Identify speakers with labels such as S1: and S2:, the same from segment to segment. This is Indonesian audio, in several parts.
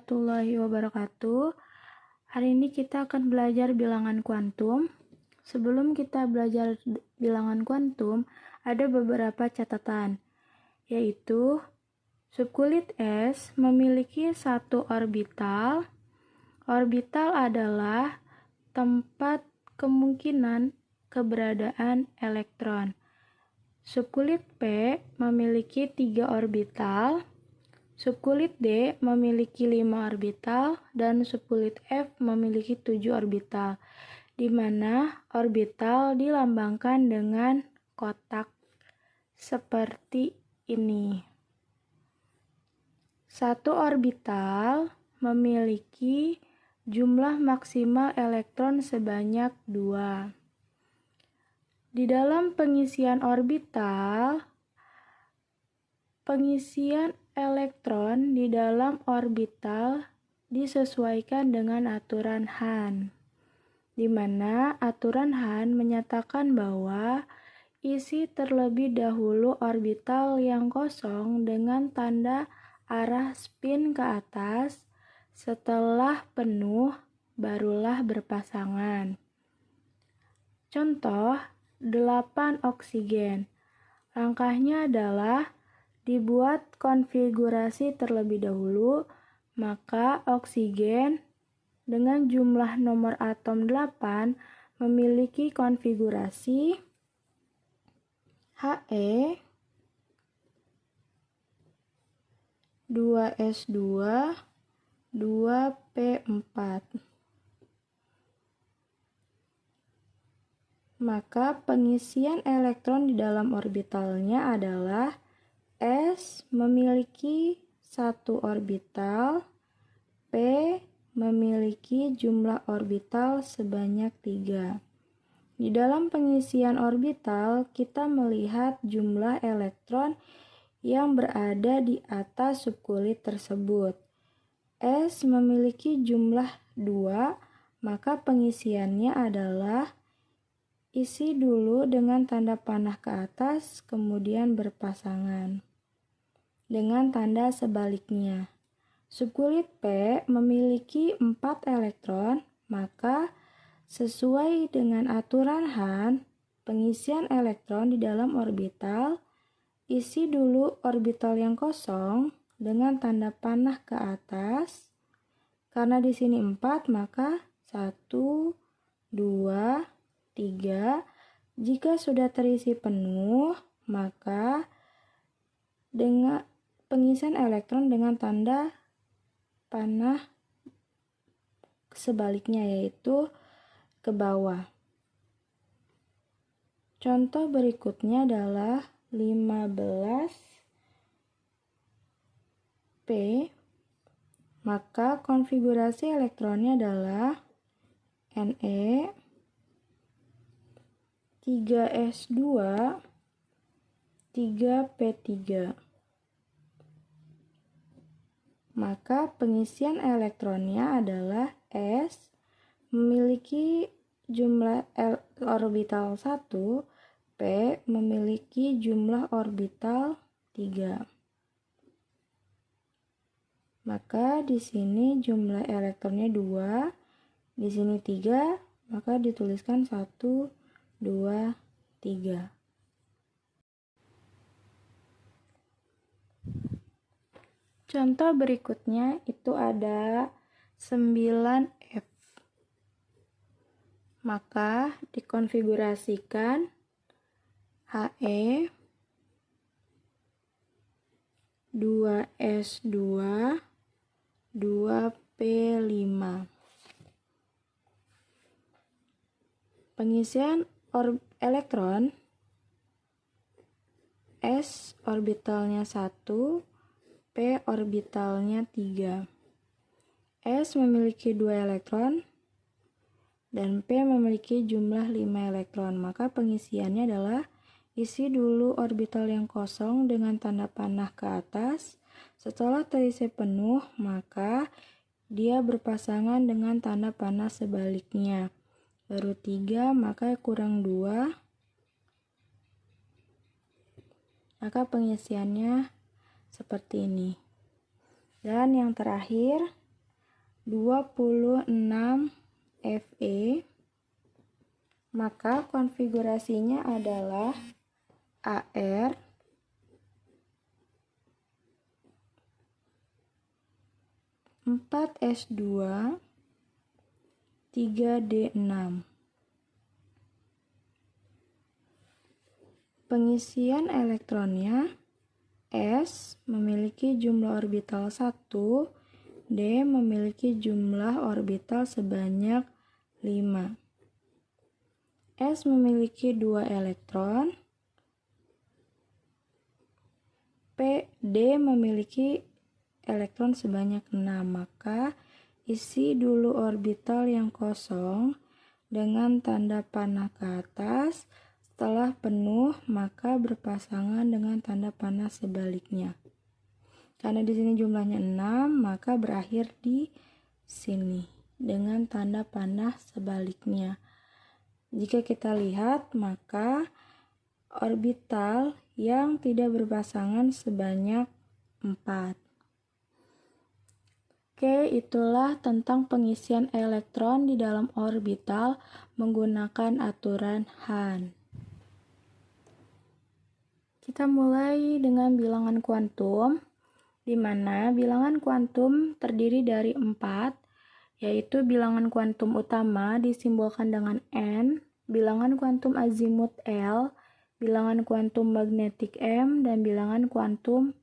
S1: warahmatullahi wabarakatuh. Hari ini kita akan belajar bilangan kuantum. Sebelum kita belajar bilangan kuantum, ada beberapa catatan, yaitu subkulit S memiliki satu orbital. Orbital adalah tempat kemungkinan keberadaan elektron. Subkulit P memiliki 3 orbital. Subkulit D memiliki 5 orbital dan subkulit F memiliki 7 orbital, di mana orbital dilambangkan dengan kotak seperti ini. Satu orbital memiliki jumlah maksimal elektron sebanyak 2. Di dalam pengisian orbital, pengisian elektron di dalam orbital disesuaikan dengan aturan Hahn, di mana aturan Hahn menyatakan bahwa isi terlebih dahulu orbital yang kosong dengan tanda arah spin ke atas, setelah penuh barulah berpasangan. Contoh 8 oksigen. Langkahnya adalah dibuat konfigurasi terlebih dahulu, maka oksigen dengan jumlah nomor atom 8 memiliki konfigurasi He, 2s2, 2p4. Maka pengisian elektron di dalam orbitalnya adalah S memiliki satu orbital, P memiliki jumlah orbital sebanyak 3. Di dalam pengisian orbital, kita melihat jumlah elektron yang berada di atas subkulit tersebut. S memiliki jumlah 2, maka pengisiannya adalah isi dulu dengan tanda panah ke atas, kemudian berpasangan dengan tanda sebaliknya. Subkulit P memiliki 4 elektron, maka sesuai dengan aturan Hahn, pengisian elektron di dalam orbital, isi dulu orbital yang kosong dengan tanda panah ke atas. Karena di sini 4, maka 1, 2, 3. Jika sudah terisi penuh, maka dengan pengisian elektron dengan tanda panah sebaliknya, yaitu ke bawah. Contoh berikutnya adalah 15p, maka konfigurasi elektronnya adalah Ne, 3s2, 3p3. Maka pengisian elektronnya adalah S memiliki jumlah orbital 1, P memiliki jumlah orbital 3. Maka di sini jumlah elektronnya 2, di sini 3, maka dituliskan 1, 2, 3. Contoh berikutnya itu ada 9F. Maka dikonfigurasikan He, 2s2, 2p5. Pengisian elektron S orbitalnya 1, P orbitalnya 3. S memiliki 2 elektron dan P memiliki jumlah 5 elektron. Maka pengisiannya adalah isi dulu orbital yang kosong dengan tanda panah ke atas. Setelah terisi penuh, maka dia berpasangan dengan tanda panah sebaliknya. Baru 3, maka kurang 2. Maka pengisiannya seperti ini. Dan yang terakhir 26 Fe, maka konfigurasinya adalah AR 4S2 3D6. Pengisian elektronnya, S memiliki jumlah orbital 1, D memiliki jumlah orbital sebanyak 5. S memiliki 2 elektron, D memiliki elektron sebanyak 6, maka isi dulu orbital yang kosong dengan tanda panah ke atas. Setelah penuh, maka berpasangan dengan tanda panah sebaliknya. Karena di sini jumlahnya 6, maka berakhir di sini dengan tanda panah sebaliknya. Jika kita lihat, maka orbital yang tidak berpasangan sebanyak 4. Oke, itulah tentang pengisian elektron di dalam orbital menggunakan aturan Hahn. Kita mulai dengan bilangan kuantum, di mana bilangan kuantum terdiri dari 4, yaitu bilangan kuantum utama disimbolkan dengan N, bilangan kuantum azimut L, bilangan kuantum magnetik M, dan bilangan kuantum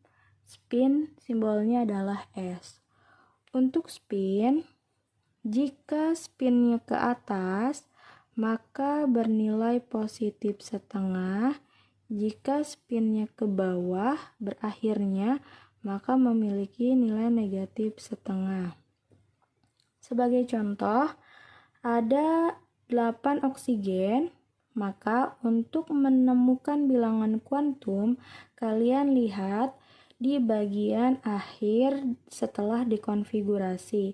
S1: spin simbolnya adalah S. Untuk spin, jika spinnya ke atas, maka bernilai positif setengah. Jika spinnya ke bawah, berakhirnya, maka memiliki nilai negatif setengah. Sebagai contoh, ada 8 oksigen, maka untuk menemukan bilangan kuantum, kalian lihat di bagian akhir setelah dikonfigurasi.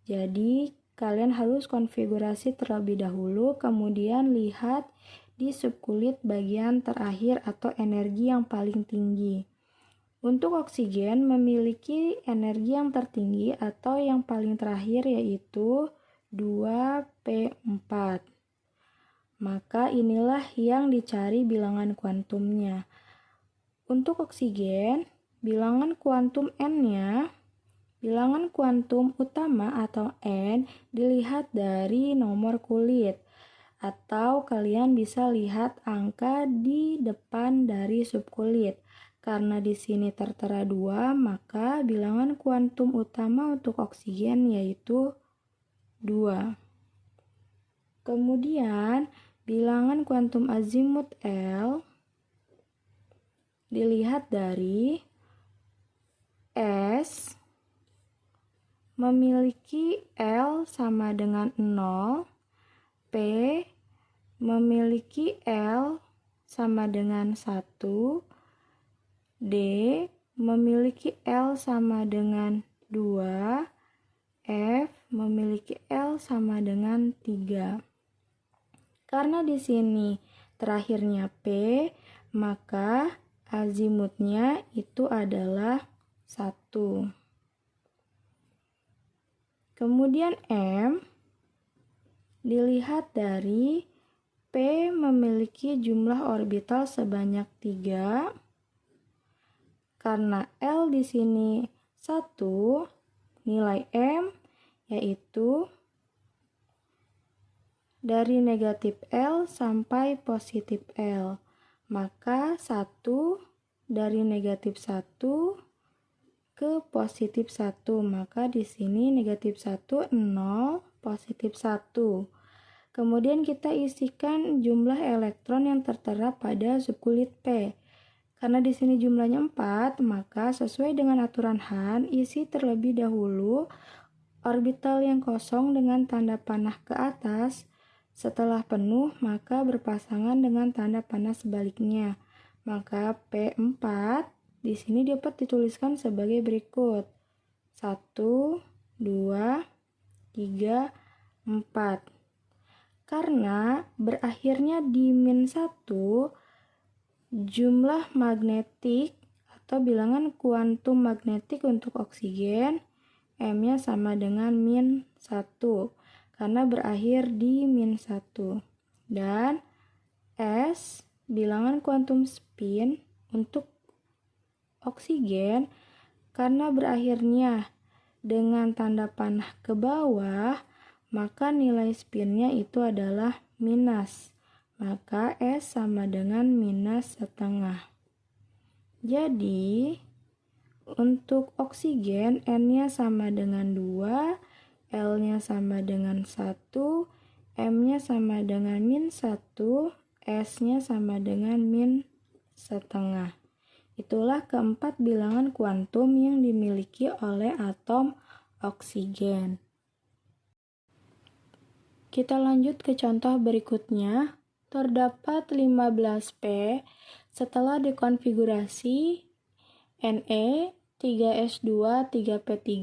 S1: Jadi, kalian harus konfigurasi terlebih dahulu, kemudian lihat di subkulit bagian terakhir atau energi yang paling tinggi. Untuk oksigen memiliki energi yang tertinggi atau yang paling terakhir yaitu 2P4. Maka inilah yang dicari bilangan kuantumnya. Untuk oksigen, bilangan kuantum N-nya, bilangan kuantum utama atau N dilihat dari nomor kulit. Atau kalian bisa lihat angka di depan dari subkulit. Karena di sini tertera 2, maka bilangan kuantum utama untuk oksigen yaitu 2. Kemudian, bilangan kuantum azimut L dilihat dari S memiliki L sama dengan 0, P memiliki L sama dengan 1, D memiliki L sama dengan 2, F memiliki L sama dengan 3. Karena di sini terakhirnya P, maka azimutnya itu adalah 1. Kemudian M dilihat dari P memiliki jumlah orbital sebanyak 3. Karena L di sini 1, nilai M yaitu dari negatif L sampai positif L. Maka 1 dari negatif 1 ke positif 1. Maka di sini negatif 1, 0, positif 1. Kemudian kita isikan jumlah elektron yang tertera pada subkulit P. Karena di sini jumlahnya 4, maka sesuai dengan aturan Hahn, isi terlebih dahulu orbital yang kosong dengan tanda panah ke atas. Setelah penuh, maka berpasangan dengan tanda panah sebaliknya. Maka P4 di sini dapat dituliskan sebagai berikut. 1, 2, 3, 4. Karena berakhirnya di -1, jumlah magnetik atau bilangan kuantum magnetik untuk oksigen M-nya sama dengan min 1 karena berakhir di min 1. Dan S, bilangan kuantum spin untuk oksigen karena berakhirnya dengan tanda panah ke bawah, maka nilai spinnya itu adalah minus. Maka S sama dengan minus setengah. Jadi, untuk oksigen N-nya sama dengan 2, L-nya sama dengan 1, M-nya sama dengan min 1, S-nya sama dengan min setengah. Itulah keempat bilangan kuantum yang dimiliki oleh atom oksigen. Kita lanjut ke contoh berikutnya. Terdapat 15P setelah dikonfigurasi Ne 3S2 3P3.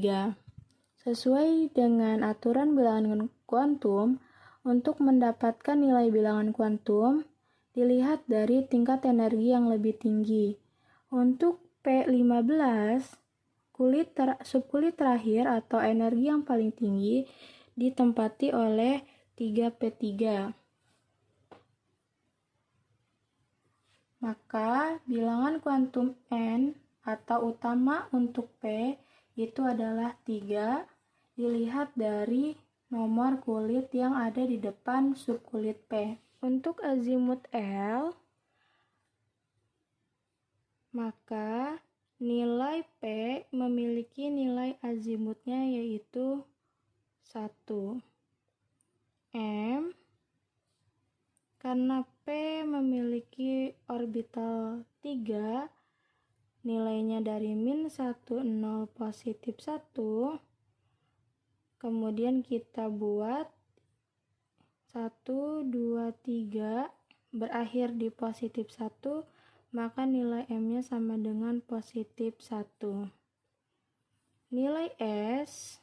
S1: Sesuai dengan aturan bilangan kuantum, untuk mendapatkan nilai bilangan kuantum, dilihat dari tingkat energi yang lebih tinggi. Untuk P15, subkulit terakhir atau energi yang paling tinggi ditempati oleh 3P3. Maka bilangan kuantum N atau utama untuk P itu adalah 3, dilihat dari nomor kulit yang ada di depan subkulit P. Untuk azimut L, maka nilai P memiliki nilai azimutnya yaitu 1. M, karena P memiliki orbital 3, nilainya dari min 1, 0, positif 1, kemudian kita buat 1, 2, 3, berakhir di positif 1, maka nilai M-nya sama dengan positif 1. Nilai S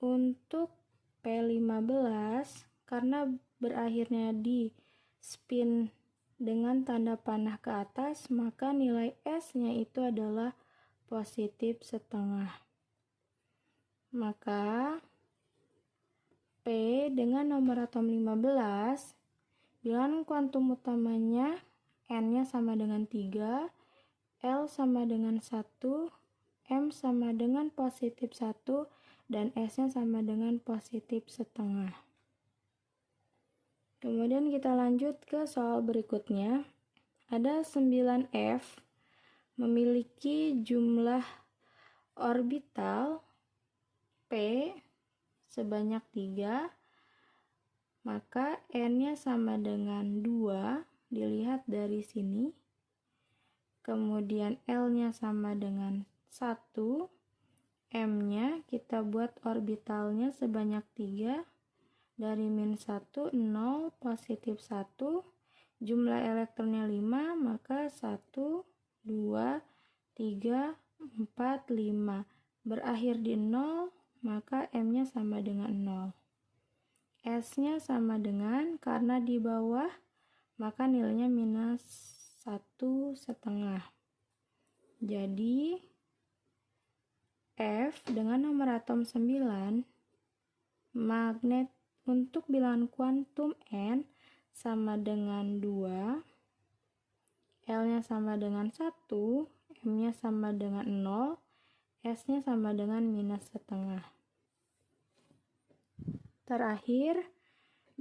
S1: untuk P15, karena berakhirnya di spin dengan tanda panah ke atas, maka nilai S-nya itu adalah positif setengah. Maka P dengan nomor atom 15, bilangan kuantum utamanya N-nya sama dengan 3, L sama dengan 1, M sama dengan positif 1, dan S-nya sama dengan positif setengah. Kemudian kita lanjut ke soal berikutnya. Ada 9F memiliki jumlah orbital P sebanyak 3, maka N-nya sama dengan 2, dilihat dari sini. Kemudian L-nya sama dengan 1, M-nya kita buat orbitalnya sebanyak 3, dari min 1, 0, positif 1, jumlah elektronnya 5, maka 1, 2, 3, 4, 5. Berakhir di 0, maka M-nya sama dengan 0. S-nya sama dengan, karena di bawah, maka nilainya minus 1,5. Jadi, F dengan nomor atom 9, magnet untuk bilangan kuantum N sama dengan 2, L-nya sama dengan 1, M-nya sama dengan 0, S-nya sama dengan minus setengah. Terakhir,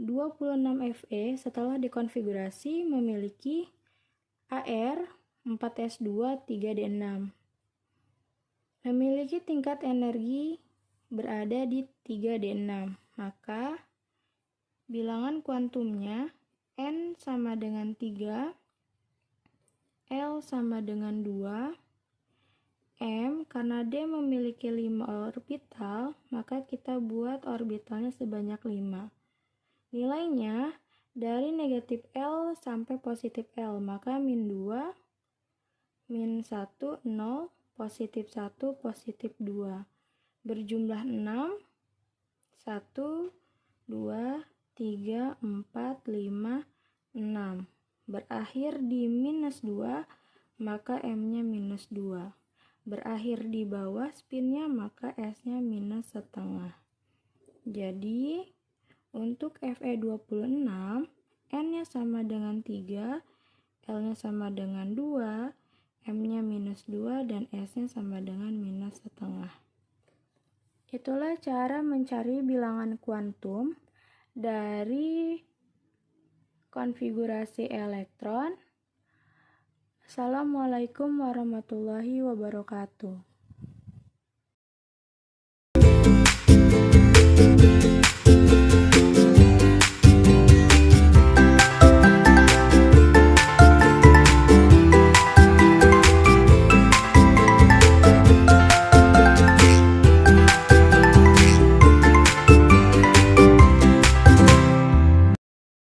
S1: 26Fe setelah dikonfigurasi memiliki Ar 4S2 3D6. Memiliki tingkat energi berada di 3D6. Maka bilangan kuantumnya N sama dengan 3, L sama dengan 2, M karena D memiliki 5 orbital, maka kita buat orbitalnya sebanyak 5. Nilainya dari negatif L sampai positif L, maka min 2, min 1, 0, positif 1, positif 2. Berjumlah 6, 1, 2, 3, 4, 5, 6. Berakhir di minus 2, maka M-nya minus 2. berakhir di bawah spinnya, maka S-nya minus setengah. Jadi, untuk Fe26, N-nya sama dengan 3, L-nya sama dengan 2, M-nya minus 2, dan S-nya sama dengan minus setengah. Itulah cara mencari bilangan kuantum dari konfigurasi elektron. Assalamualaikum warahmatullahi wabarakatuh.